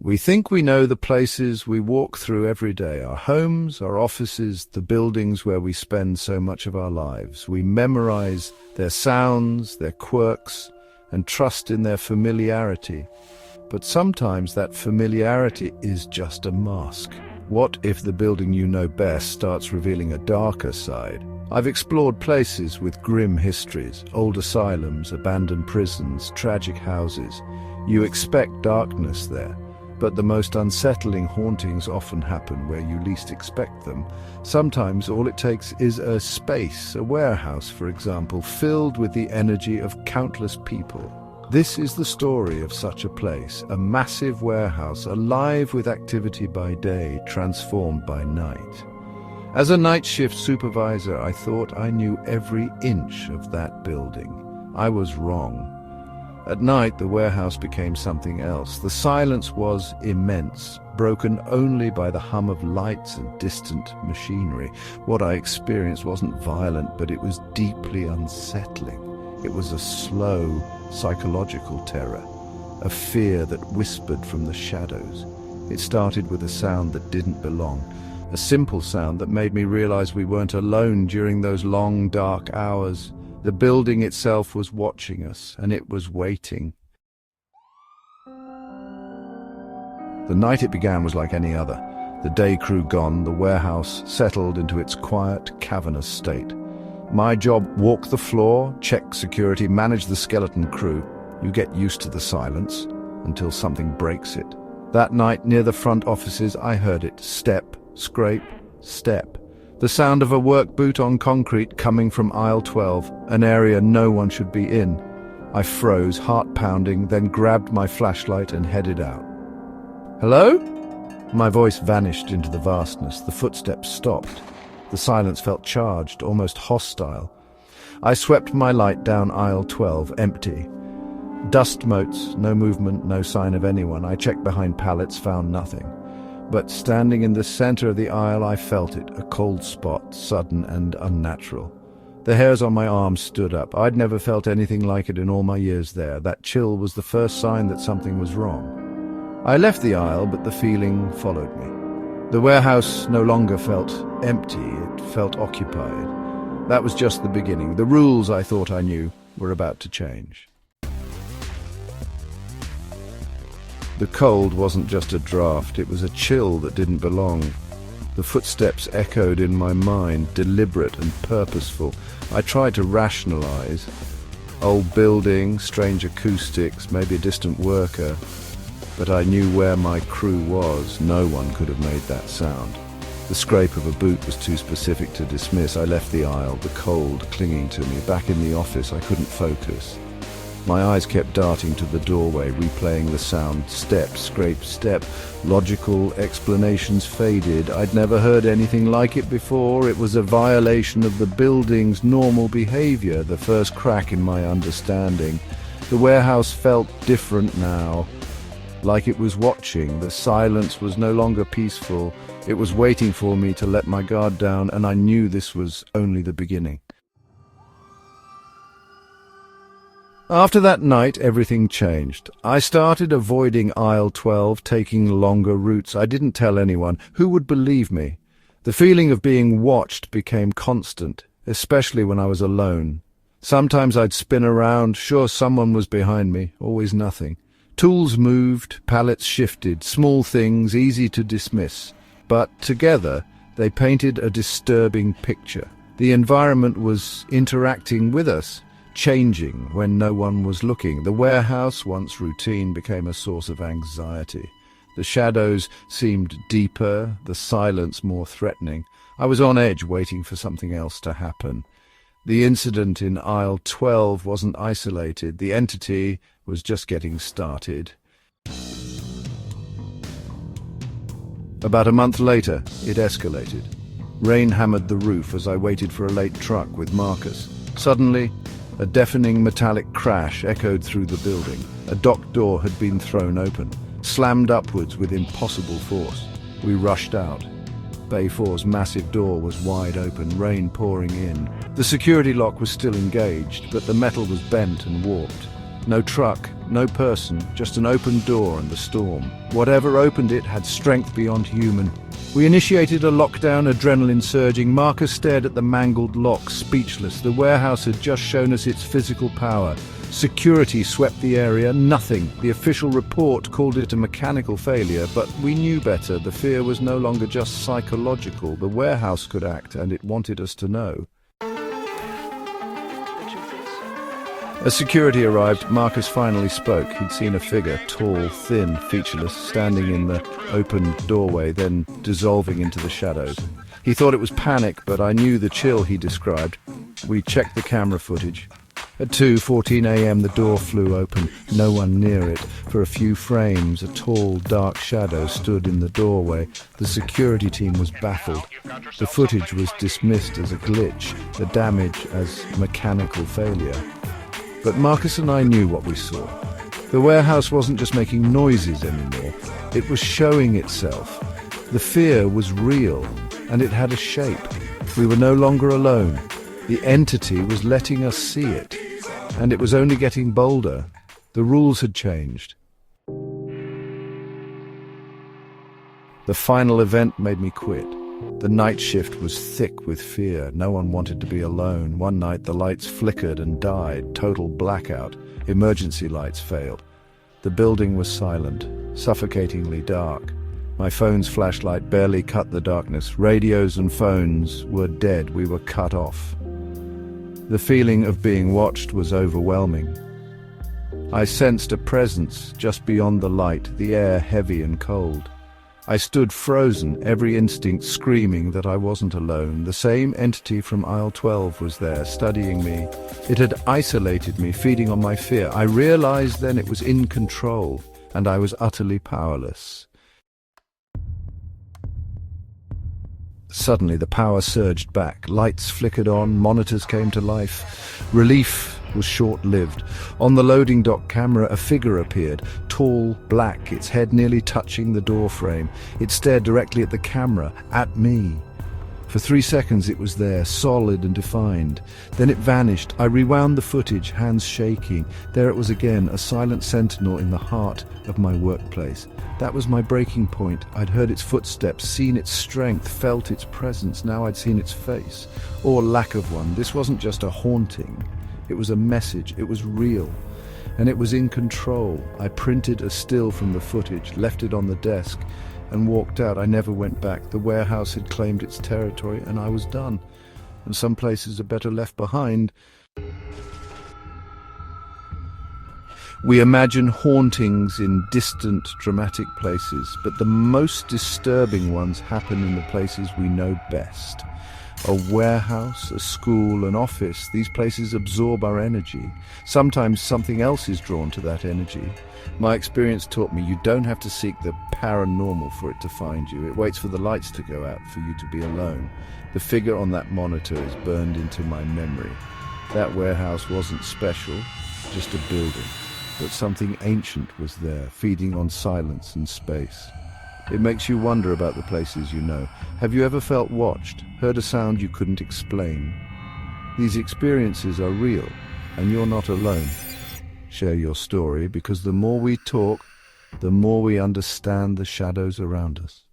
We think we know the places we walk through every day, our homes, our offices, the buildings where we spend so much of our lives. We memorize their sounds, their quirks, and trust in their familiarity. But sometimes that familiarity is just a mask. What if the building you know best starts revealing a darker side? I've explored places with grim histories, old asylums, abandoned prisons, tragic houses. You expect darkness there, but the most unsettling hauntings often happen where you least expect them. Sometimes all it takes is a space, a warehouse, for example, filled with the energy of countless people. This is the story of such a place, a massive warehouse, alive with activity by day, transformed by night. As a night shift supervisor, I thought I knew every inch of that building. I was wrong. At night, the warehouse became something else. The silence was immense, broken only by the hum of lights and distant machinery. What I experienced wasn't violent, but it was deeply unsettling. It was a slow, psychological terror, a fear that whispered from the shadows. It started with a sound that didn't belong, a simple sound that made me realize we weren't alone during those long, dark hours. The building itself was watching us, and it was waiting. The night it began was like any other. The day crew gone, the warehouse settled into its quiet, cavernous state. My job: walk the floor, check security, manage the skeleton crew. You get used to the silence until something breaks it. That night, near the front offices, I heard it. Step, scrape, step. The sound of a work boot on concrete coming from aisle 12, an area no one should be in. I froze, heart pounding, then grabbed my flashlight and headed out. Hello? My voice vanished into the vastness. The footsteps stopped. The silence felt charged, almost hostile. I swept my light down aisle 12, empty. Dust motes, no movement, no sign of anyone. I checked behind pallets, found nothing. But standing in the center of the aisle, I felt it, a cold spot, sudden and unnatural. The hairs on my arms stood up. I'd never felt anything like it in all my years there. That chill was the first sign that something was wrong. I left the aisle, but the feeling followed me. The warehouse no longer felt empty, it felt occupied. That was just the beginning. The rules I thought I knew were about to change. The cold wasn't just a draft, it was a chill that didn't belong. The footsteps echoed in my mind, deliberate and purposeful. I tried to rationalize. Old building, strange acoustics, maybe a distant worker. But I knew where my crew was. No one could have made that sound. The scrape of a boot was too specific to dismiss. I left the aisle, the cold clinging to me. Back in the office, I couldn't focus. My eyes kept darting to the doorway, replaying the sound. Step, scrape, step. Logical explanations faded. I'd never heard anything like it before. It was a violation of the building's normal behavior, the first crack in my understanding. The warehouse felt different now, like it was watching. The silence was no longer peaceful. It was waiting for me to let my guard down, and I knew this was only the beginning. After that night, everything changed. I started avoiding aisle 12, taking longer routes. I didn't tell anyone. Who would believe me? The feeling of being watched became constant, especially when I was alone. Sometimes I'd spin around, sure someone was behind me, always nothing. Tools moved, pallets shifted, small things easy to dismiss. But together, they painted a disturbing picture. The environment was interacting with us, changing when no one was looking. The warehouse, once routine, became a source of anxiety. The shadows seemed deeper, the silence more threatening. I was on edge, waiting for something else to happen. The incident in aisle 12 wasn't isolated. The entity was just getting started. About a month later, it escalated. Rain hammered the roof as I waited for a late truck with Marcus. Suddenly, a deafening metallic crash echoed through the building. A dock door had been thrown open, slammed upwards with impossible force. We rushed out. Bay 4's massive door was wide open, rain pouring in. The security lock was still engaged, but the metal was bent and warped. No truck, no person, just an open door and the storm. Whatever opened it had strength beyond human. We initiated a lockdown, adrenaline surging. Marcus stared at the mangled lock, speechless. The warehouse had just shown us its physical power. Security swept the area, nothing. The official report called it a mechanical failure, but we knew better. The fear was no longer just psychological. The warehouse could act, and it wanted us to know. As security arrived, Marcus finally spoke. He'd seen a figure, tall, thin, featureless, standing in the open doorway, then dissolving into the shadows. He thought it was panic, but I knew the chill he described. We checked the camera footage. At 2:14 a.m. the door flew open, no one near it. For a few frames, a tall, dark shadow stood in the doorway. The security team was baffled. The footage was dismissed as a glitch, the damage as mechanical failure. But Marcus and I knew what we saw. The warehouse wasn't just making noises anymore, it was showing itself. The fear was real, and it had a shape. We were no longer alone. The entity was letting us see it, and it was only getting bolder. The rules had changed. The final event made me quit. The night shift was thick with fear. No one wanted to be alone. One night the lights flickered and died. Total blackout. Emergency lights failed. The building was silent, suffocatingly dark. My phone's flashlight barely cut the darkness. Radios and phones were dead. We were cut off. The feeling of being watched was overwhelming. I sensed a presence just beyond the light, the air heavy and cold. I stood frozen, every instinct screaming that I wasn't alone. The same entity from aisle 12 was there, studying me. It had isolated me, feeding on my fear. I realized then it was in control, and I was utterly powerless. Suddenly the power surged back. Lights flickered on, monitors came to life. Relief was short-lived. On the loading dock camera, a figure appeared, tall, black, its head nearly touching the door frame. It stared directly at the camera, at me. For 3 seconds it was there, solid and defined. Then it vanished. I rewound the footage, hands shaking. There it was again, a silent sentinel in the heart of my workplace. That was my breaking point. I'd heard its footsteps, seen its strength, felt its presence. Now I'd seen its face, or lack of one. This wasn't just a haunting. It was a message. It was real. And it was in control. I printed a still from the footage, left it on the desk, and walked out. I never went back. The warehouse had claimed its territory, and I was done. And some places are better left behind. We imagine hauntings in distant, dramatic places, but the most disturbing ones happen in the places we know best. A warehouse, a school, an office, these places absorb our energy. Sometimes something else is drawn to that energy. My experience taught me you don't have to seek the paranormal for it to find you. It waits for the lights to go out for you to be alone. The figure on that monitor is burned into my memory. That warehouse wasn't special, just a building. But something ancient was there, feeding on silence and space. It makes you wonder about the places you know. Have you ever felt watched, heard a sound you couldn't explain? These experiences are real, and you're not alone. Share your story, because the more we talk, the more we understand the shadows around us.